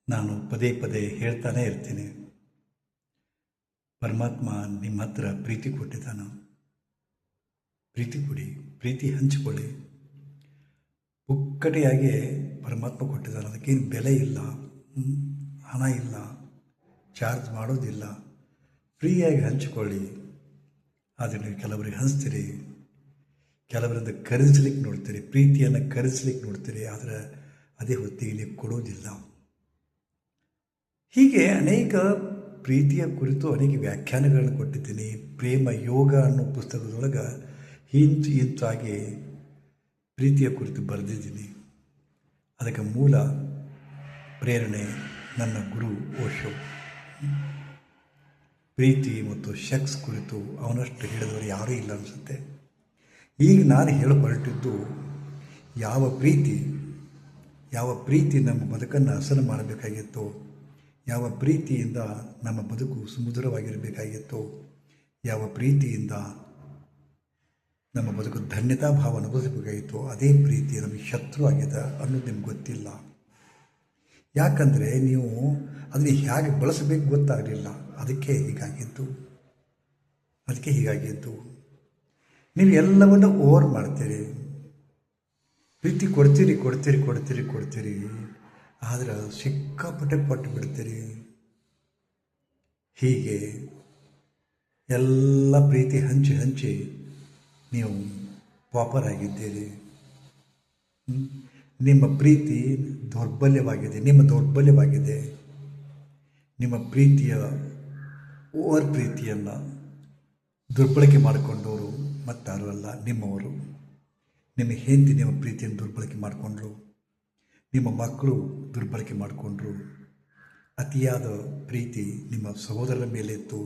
ನಾನು ಪದೇ ಪದೇ ಹೇಳ್ತಾನೆ ಇರ್ತೀನಿ, ಪರಮಾತ್ಮ ನಿಮ್ಮ ಹತ್ರ ಪ್ರೀತಿ ಕೊಟ್ಟಿದ್ದಾನ. ಪ್ರೀತಿ ಕೊಡಿ, ಪ್ರೀತಿ ಹಂಚಿಕೊಳ್ಳಿ. ಪುಕ್ಕಟೆಯಾಗಿ ಪರಮಾತ್ಮ ಕೊಟ್ಟಿದ್ದಾನೆ, ಅದಕ್ಕೇನು ಬೆಲೆ ಇಲ್ಲ, ಹಣ ಇಲ್ಲ, ಚಾರ್ಜ್ ಮಾಡೋದಿಲ್ಲ. ಫ್ರೀಯಾಗಿ ಹಂಚಿಕೊಳ್ಳಿ. ಆದರೆ ನೀವು ಕೆಲವರಿಗೆ ಹಂಚ್ತೀರಿ, ಕೆಲವರಿಂದ ಖರೀದಿಸ್ಲಿಕ್ಕೆ ನೋಡ್ತೀರಿ, ಪ್ರೀತಿಯನ್ನು ಖರೀದಿಸ್ಲಿಕ್ಕೆ ನೋಡ್ತೀರಿ, ಆದರೆ ಅದೇ ಹೊತ್ತಿಗೆ ನೀವು ಕೊಡೋದಿಲ್ಲ. ಹೀಗೆ ಅನೇಕ ಪ್ರೀತಿಯ ಕುರಿತು ಅನೇಕ ವ್ಯಾಖ್ಯಾನಗಳನ್ನು ಕೊಟ್ಟಿದ್ದೀನಿ. ಪ್ರೇಮ ಯೋಗ ಅನ್ನೋ ಪುಸ್ತಕದೊಳಗೆ ಇಂಚಾಗಿ ಪ್ರೀತಿಯ ಕುರಿತು ಬರೆದಿದ್ದೀನಿ. ಅದಕ್ಕೆ ಮೂಲ ಪ್ರೇರಣೆ ನನ್ನ ಗುರು ಓಶೋ. ಪ್ರೀತಿ ಮತ್ತು ಸೆಕ್ಸ್ ಕುರಿತು ಅವನಷ್ಟು ಹೇಳಿದವರು ಯಾರೂ ಇಲ್ಲ ಅನಿಸುತ್ತೆ. ಈಗ ನಾನು ಹೇಳಿ ಹೊರಟಿದ್ದು ಯಾವ ಪ್ರೀತಿ ನಮ್ಮ ಬದುಕನ್ನು ಹಸನು ಮಾಡಬೇಕಾಗಿತ್ತು, ಯಾವ ಪ್ರೀತಿಯಿಂದ ನಮ್ಮ ಬದುಕು ಸುಮಧುರವಾಗಿರಬೇಕಾಗಿತ್ತು, ಯಾವ ಪ್ರೀತಿಯಿಂದ ನಮ್ಮ ಬದುಕು ಧನ್ಯತಾ ಭಾವ ಅನುಭವಿಸಬೇಕಾಗಿತ್ತು, ಅದೇ ಪ್ರೀತಿ ನಮಗೆ ಶತ್ರು ಆಗಿದೆ ಅನ್ನೋದು ನಿಮ್ಗೆ ಗೊತ್ತಿಲ್ಲ. ಯಾಕಂದರೆ ನೀವು ಅದನ್ನು ಹೇಗೆ ಬಳಸಬೇಕು ಗೊತ್ತಾಗಲಿಲ್ಲ. ಅದಕ್ಕೆ ಹೀಗಾಗಿದ್ದು ನೀವು ಎಲ್ಲವನ್ನು ಓವರ್ ಮಾಡ್ತೀರಿ. ಪ್ರೀತಿ ಕೊಡ್ತೀರಿ, ಆದರೆ ಸಿಕ್ಕಾಪಟ್ಟೆ ಕೊಟ್ಟು ಬಿಡ್ತೀರಿ. ಹೀಗೆ ಎಲ್ಲ ಪ್ರೀತಿ ಹಂಚಿ ನೀವು ಪಾಪರ್ ಆಗಿದ್ದೀರಿ. ನಿಮ್ಮ ಪ್ರೀತಿ ದೌರ್ಬಲ್ಯವಾಗಿದೆ. ನಿಮ್ಮ ಪ್ರೀತಿಯ ಓವರ್ ಪ್ರೀತಿಯನ್ನು ದುರ್ಬಳಕೆ ಮಾಡಿಕೊಂಡವರು ಮತ್ತಾರು ಅಲ್ಲ, ನಿಮ್ಮವರು. ನಿಮ್ಮ ಹೆಂಡತಿ ನಿಮ್ಮ ಪ್ರೀತಿಯನ್ನು ದುರ್ಬಳಕೆ ಮಾಡಿಕೊಂಡ್ರು, ನಿಮ್ಮ ಮಕ್ಕಳು ದುರ್ಬಳಕೆ ಮಾಡಿಕೊಂಡ್ರು. ಅತಿಯಾದ ಪ್ರೀತಿ ನಿಮ್ಮ ಸಹೋದರರ ಮೇಲೆ ಇತ್ತು,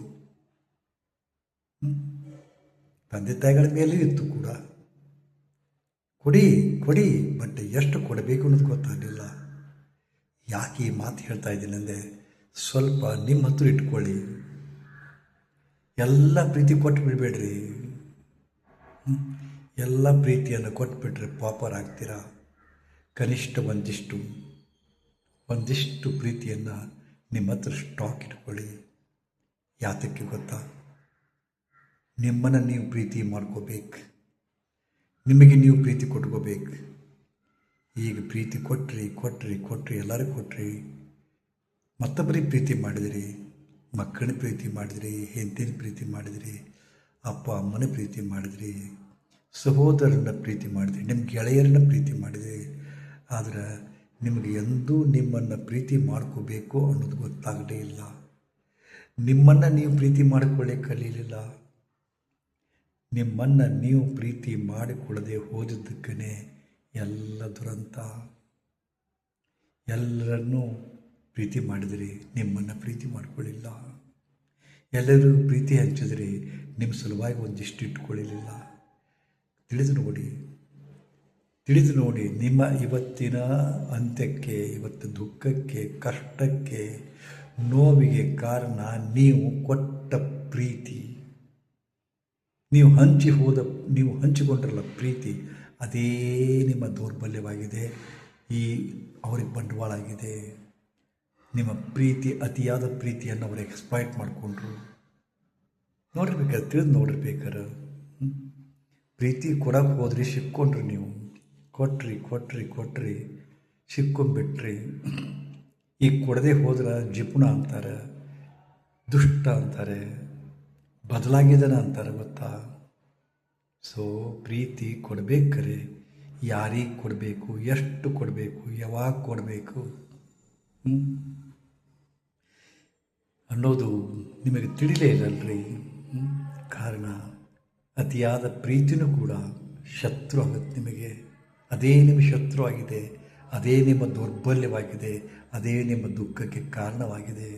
ತಂದೆ ತಾಯಿಗಳ ಮೇಲೂ ಇತ್ತು ಕೂಡ. ಕೊಡಿ ಬಟ್ ಎಷ್ಟು ಕೊಡಬೇಕು ಅನ್ನೋದು ಗೊತ್ತಾಗಲಿಲ್ಲ. ಯಾಕೆ ಈ ಮಾತು ಹೇಳ್ತಾ ಇದ್ದೀನಿ ಅಂದರೆ, ಸ್ವಲ್ಪ ನಿಮ್ಮ ಹತ್ರ ಇಟ್ಕೊಳ್ಳಿ. ಎಲ್ಲ ಪ್ರೀತಿ ಕೊಟ್ಟು ಬಿಡಬೇಡ್ರಿ. ಎಲ್ಲ ಪ್ರೀತಿಯನ್ನು ಕೊಟ್ಬಿಟ್ರೆ ಪಾಪರ್ ಆಗ್ತೀರಾ. ಕನಿಷ್ಠ ಒಂದಿಷ್ಟು ಪ್ರೀತಿಯನ್ನು ನಿಮ್ಮ ಹತ್ರ ಸ್ಟಾಕ್ ಇಟ್ಕೊಳ್ಳಿ. ಯಾತಕ್ಕೆ ಗೊತ್ತಾ? ನಿಮ್ಮನ್ನು ನೀವು ಪ್ರೀತಿ ಮಾಡ್ಕೋಬೇಕು, ನಿಮಗೆ ನೀವು ಪ್ರೀತಿ ಕೊಟ್ಕೋಬೇಕು. ಈಗ ಪ್ರೀತಿ ಕೊಟ್ರಿ ಎಲ್ಲರಿಗೂ ಕೊಟ್ರಿ. ಮತ್ತೊಬ್ಬರಿಗೆ ಪ್ರೀತಿ ಮಾಡಿದಿರಿ, ಮಕ್ಕಳನ್ನ ಪ್ರೀತಿ ಮಾಡಿದಿರಿ, ಹೆಂಡತಿನ ಪ್ರೀತಿ ಮಾಡಿದಿರಿ, ಅಪ್ಪ ಅಮ್ಮನ ಪ್ರೀತಿ ಮಾಡಿದಿರಿ, ಸಹೋದರನ ಪ್ರೀತಿ ಮಾಡಿದಿರಿ, ನಿಮ್ಮ ಗೆಳೆಯರನ್ನ ಪ್ರೀತಿ ಮಾಡಿದಿರಿ. ಆದರೆ ನಿಮಗೆ ಎಂದೂ ನಿಮ್ಮನ್ನು ಪ್ರೀತಿ ಮಾಡ್ಕೋಬೇಕು ಅನ್ನೋದು ಗೊತ್ತಾಗಲೇ ಇಲ್ಲ. ನಿಮ್ಮನ್ನು ನೀವು ಪ್ರೀತಿ ಮಾಡಿಕೊಳ್ಳಿಕ್ಕೆ ಕಲೀಲಿಲ್ಲ. ನಿಮ್ಮನ್ನು ನೀವು ಪ್ರೀತಿ ಮಾಡಿಕೊಳ್ಳದೆ ಹೋದದ್ದಕ್ಕೇ ಎಲ್ಲ ದುರಂತ. ಎಲ್ಲರನ್ನೂ ಪ್ರೀತಿ ಮಾಡಿದಿರಿ, ನಿಮ್ಮನ್ನು ಪ್ರೀತಿ ಮಾಡಿಕೊಳ್ಳಿಲ್ಲ. ಎಲ್ಲರೂ ಪ್ರೀತಿ ಹಂಚಿದ್ರಿ, ನಿಮ್ಮ ಸಲುವಾಗಿ ಒಂದಿಷ್ಟು ಇಟ್ಕೊಳ್ಳಲಿಲ್ಲ. ತಿಳಿದು ನೋಡಿ ನಿಮ್ಮ ಇವತ್ತಿನ ಅಂತ್ಯಕ್ಕೆ, ಇವತ್ತು ದುಃಖಕ್ಕೆ, ಕಷ್ಟಕ್ಕೆ, ನೋವಿಗೆ ಕಾರಣ ನೀವು ಕೊಟ್ಟ ಪ್ರೀತಿ. ನೀವು ಹಂಚಿಕೊಂಡ್ರಲ್ಲ ಪ್ರೀತಿ, ಅದೇ ನಿಮ್ಮ ದೌರ್ಬಲ್ಯವಾಗಿದೆ. ಅವ್ರಿಗೆ ಬಂಡವಾಳ ಆಗಿದೆ. ನಿಮ್ಮ ಪ್ರೀತಿ, ಅತಿಯಾದ ಪ್ರೀತಿಯನ್ನು ಅವರು ಎಕ್ಸ್ಪ್ಲಾಯ್ಟ್ ಮಾಡಿಕೊಂಡ್ರು. ತಿಳಿದು ನೋಡಿರ್ಬೇಕಾರೆ ಪ್ರೀತಿ ಕೊಡಕ್ಕೆ ಹೋದ್ರಿ, ಸಿಕ್ಕೊಂಡ್ರಿ. ನೀವು ಕೊಟ್ರಿ ಸಿಕ್ಕೊಂಡ್ಬಿಟ್ರಿ. ಈಗ ಕೊಡದೆ ಹೋದ್ರೆ ಜಿಪುಣ ಅಂತಾರೆ, ದುಷ್ಟ ಅಂತಾರೆ, ಬದಲಾಗಿದ್ದಾನೆ ಅಂತಾರೆ. ಗೊತ್ತಾ? ಸೊ ಪ್ರೀತಿ ಕೊಡಬೇಕಾರೆ ಯಾರಿಗೆ ಕೊಡಬೇಕು, ಎಷ್ಟು ಕೊಡಬೇಕು, ಯಾವಾಗ ಕೊಡಬೇಕು ಅನ್ನೋದು ನಿಮಗೆ ತಿಳಿಲೇ ಇಲ್ಲಲ್ರಿ. ಕಾರಣ ಅತಿಯಾದ ಪ್ರೀತಿನೂ ಕೂಡ ಶತ್ರು ಆಗುತ್ತೆ ನಿಮಗೆ. ಅದೇ ನಿಮ್ಮ ಶತ್ರು ಆಗಿದೆ, ಅದೇ ನಿಮ್ಮ ದೌರ್ಬಲ್ಯವಾಗಿದೆ, ಅದೇ ನಿಮ್ಮ ದುಃಖಕ್ಕೆ ಕಾರಣವಾಗಿದೆ.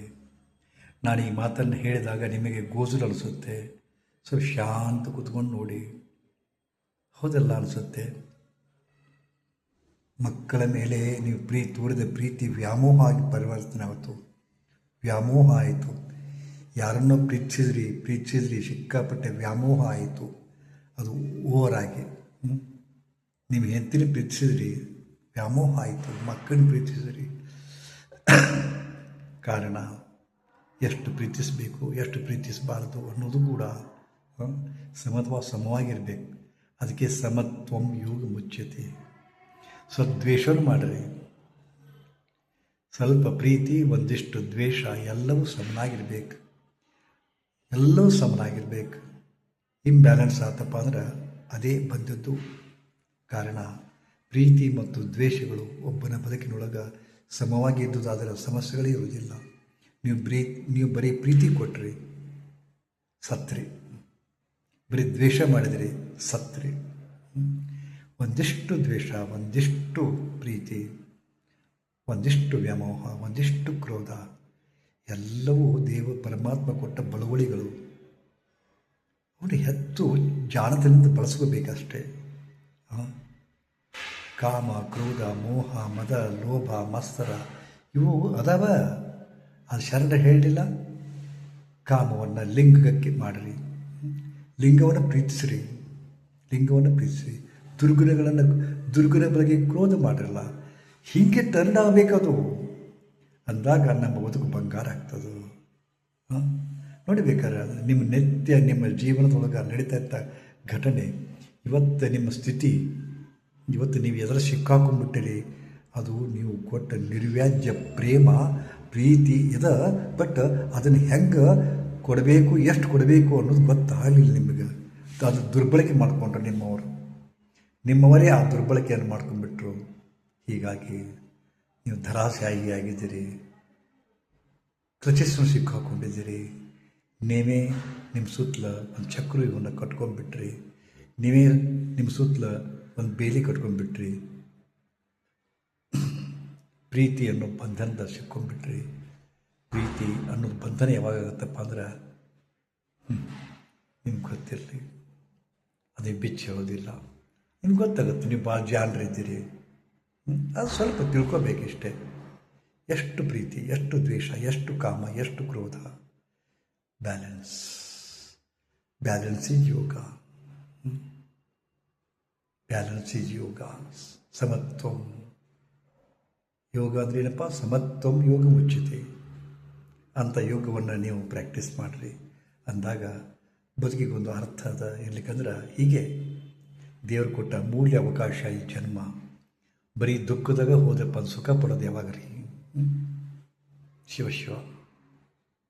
ನಾನು ಈ ಮಾತನ್ನು ಹೇಳಿದಾಗ ನಿಮಗೆ ಗೋಜಲು ಅನಿಸುತ್ತೆ. ಸ್ವಲ್ಪ ಶಾಂತ ಕೂತ್ಕೊಂಡು ನೋಡಿ, ಹೌದಲ್ಲ ಅನಿಸುತ್ತೆ. ಮಕ್ಕಳ ಮೇಲೆ ನೀವು ತೋರಿದ ಪ್ರೀತಿ ವ್ಯಾಮೋಹ ಆಗಿ ಪರಿವರ್ತನೆ ಆಯಿತು. ವ್ಯಾಮೋಹ ಆಯಿತು. ಯಾರನ್ನೋ ಪ್ರೀತಿಸಿದ್ರಿ, ಸಿಕ್ಕಾಪಟ್ಟೆ ವ್ಯಾಮೋಹ ಆಯಿತು. ಅದು ಓವರಾಗಿ ನಿಮ್ಮ ಹೆಂಡತಿನ ಪ್ರೀತಿಸಿದ್ರಿ, ವ್ಯಾಮೋಹ ಆಯಿತು. ಮಕ್ಕಳನ್ನ ಪ್ರೀತಿಸಿದ್ರಿ, ಕಾರಣ ಎಷ್ಟು ಪ್ರೀತಿಸಬೇಕು ಎಷ್ಟು ಪ್ರೀತಿಸಬಾರ್ದು ಅನ್ನೋದು ಕೂಡ ಸಮವಾಗಿರಬೇಕು. ಅದಕ್ಕೆ ಸಮತ್ವಂ ಯೋಗ ಮುಚ್ಯತೆ. ದ್ವೇಷವನ್ನು ಮಾಡಿರಿ, ಸ್ವಲ್ಪ ಪ್ರೀತಿ ಒಂದಿಷ್ಟು ದ್ವೇಷ ಎಲ್ಲವೂ ಸಮನಾಗಿರ್ಬೇಕು, ಎಲ್ಲವೂ ಸಮನಾಗಿರ್ಬೇಕು. ಇಂಬ್ಯಾಲೆನ್ಸ್ ಆತಪ್ಪ ಅಂದ್ರೆ ಅದೇ ಬಂದದ್ದು ಕಾರಣ. ಪ್ರೀತಿ ಮತ್ತು ದ್ವೇಷಗಳು ಒಬ್ಬನ ಬದುಕಿನೊಳಗೆ ಸಮವಾಗಿ ಇದ್ದುದಾದರೆ ಸಮಸ್ಯೆಗಳೇ ಇರುವುದಿಲ್ಲ. ನೀವು ಬರೀ ಪ್ರೀತಿ ಕೊಟ್ಟರೆ ಸತ್ರಿ, ಬರೀ ದ್ವೇಷ ಮಾಡಿದರೆ ಸತ್ರಿ. ಒಂದಿಷ್ಟು ದ್ವೇಷ, ಒಂದಿಷ್ಟು ಪ್ರೀತಿ, ಒಂದಿಷ್ಟು ವ್ಯಾಮೋಹ, ಒಂದಿಷ್ಟು ಕ್ರೋಧ ಎಲ್ಲವೂ ಪರಮಾತ್ಮ ಕೊಟ್ಟ ಬಳುವಳಿಗಳು. ಅವನು ಹೆಚ್ಚು ಜಾಣತನದಿಂದ ಬಳಸ್ಕೋಬೇಕಷ್ಟೇ. ಕಾಮ, ಕ್ರೋಧ, ಮೋಹ, ಮದ, ಲೋಭ, ಮತ್ಸರ ಇವು ಅದಾವ. ಅದು ಶರಣ ಹೇಳಲಿಲ್ಲ. ಕಾಮವನ್ನು ಲಿಂಗಕ್ಕೆ ಮಾಡಿರಿ, ಲಿಂಗವನ್ನು ಪ್ರೀತಿಸಿರಿ, ಲಿಂಗವನ್ನು ಪ್ರೀತಿಸಿರಿ. ದುರ್ಗುಣ ಬಗ್ಗೆ ಕ್ರೋಧ ಮಾಡಿರಲ್ಲ. ಹೀಗೆ ಟರ್ನ್ ಆಗಬೇಕದು. ಅಂದಾಗ ನಮ್ಮ ಬದುಕು ಬಂಗಾರ ಆಗ್ತದೆ. ನೋಡಬೇಕಾದ್ರೆ ನಿಮ್ಮ ನಿತ್ಯ ನಿಮ್ಮ ಜೀವನದೊಳಗೆ ನಡೀತಾ ಇದ್ದ ಘಟನೆ, ಇವತ್ತು ನಿಮ್ಮ ಸ್ಥಿತಿ, ಇವತ್ತು ನೀವು ಎದರ ಸಿಕ್ಕಾಕೊಂಡ್ಬಿಟ್ಟಿರಿ, ಅದು ನೀವು ಕೊಟ್ಟ ನಿರ್ವ್ಯಾಜ್ಯ ಪ್ರೇಮ ಪ್ರೀತಿ ಇದೆ. ಬಟ್ ಅದನ್ನು ಹೆಂಗೆ ಕೊಡಬೇಕು, ಎಷ್ಟು ಕೊಡಬೇಕು ಅನ್ನೋದು ಗೊತ್ತಾಗಲಿಲ್ಲ ನಿಮಗೆ. ಅದು ದುರ್ಬಳಕೆ ಮಾಡಿಕೊಂಡ್ರು ನಿಮ್ಮವರೇ ಆ ದುರ್ಬಳಕೆಯನ್ನು ಮಾಡ್ಕೊಂಡ್ಬಿಟ್ರು. ಹೀಗಾಗಿ ನೀವು ಧರಾಶಾಹಿಯಾಗಿದ್ದೀರಿ, ಕ್ಲಚಸ್ಸನ್ನು ಸಿಕ್ಕಾಕೊಂಡಿದ್ದೀರಿ. ನೀವೇ ನಿಮ್ಮ ಸುತ್ತಲ ಒಂದು ಚಕ್ರವನ್ನು ಕಟ್ಕೊಂಡ್ಬಿಟ್ರಿ, ನೀವೇ ನಿಮ್ಮ ಸುತ್ತಲ ಒಂದು ಬೇಲಿ ಕಟ್ಕೊಂಡ್ಬಿಟ್ರಿ. ಪ್ರೀತಿ ಅನ್ನೋ ಬಂಧನದ ಸಿಕ್ಕೊಂಡ್ಬಿಟ್ರಿ. ಪ್ರೀತಿ ಅನ್ನೋದು ಬಂಧನ ಯಾವಾಗತ್ತಪ್ಪ ಅಂದ್ರೆ ನಿಮ್ಗೆ ಗೊತ್ತಿರಲಿ, ಅದೇ ಬಿಚ್ಚಿ ಹೇಳೋದಿಲ್ಲ. ನಿಮ್ಗೆ ಗೊತ್ತಾಗುತ್ತೆ, ನೀವು ಭಾಳ ಜಾಣರಿದ್ದೀರಿ. ಅದು ಸ್ವಲ್ಪ ತಿಳ್ಕೊಬೇಕಿಷ್ಟೇ. ಎಷ್ಟು ಪ್ರೀತಿ, ಎಷ್ಟು ದ್ವೇಷ, ಎಷ್ಟು ಕಾಮ, ಎಷ್ಟು ಕ್ರೋಧ. Balance is yoga. Balance is yoga. ಸಮತ್ವಂ ಯೋಗ ಅಂದರೆ ಏನಪ್ಪ? ಸಮತ್ವಂ ಯೋಗ ಮುಚ್ಚಿತೆ ಅಂಥ ಯೋಗವನ್ನು ನೀವು ಪ್ರಾಕ್ಟೀಸ್ ಮಾಡಿರಿ. ಅಂದಾಗ ಬದುಕಿಗೊಂದು ಅರ್ಥ ಅದ. ಇರ್ಲಿಕ್ಕಂದ್ರೆ ಹೀಗೆ ದೇವ್ರು ಕೊಟ್ಟ ಅಮೂಲ್ಯ ಅವಕಾಶ ಈ ಜನ್ಮ. ಬರೀ ದುಃಖದಾಗ ಹೋದಪ್ಪ ಸುಖ ಪಡೋದು ಯಾವಾಗ ರೀ? ಶಿವ ಶಿವ.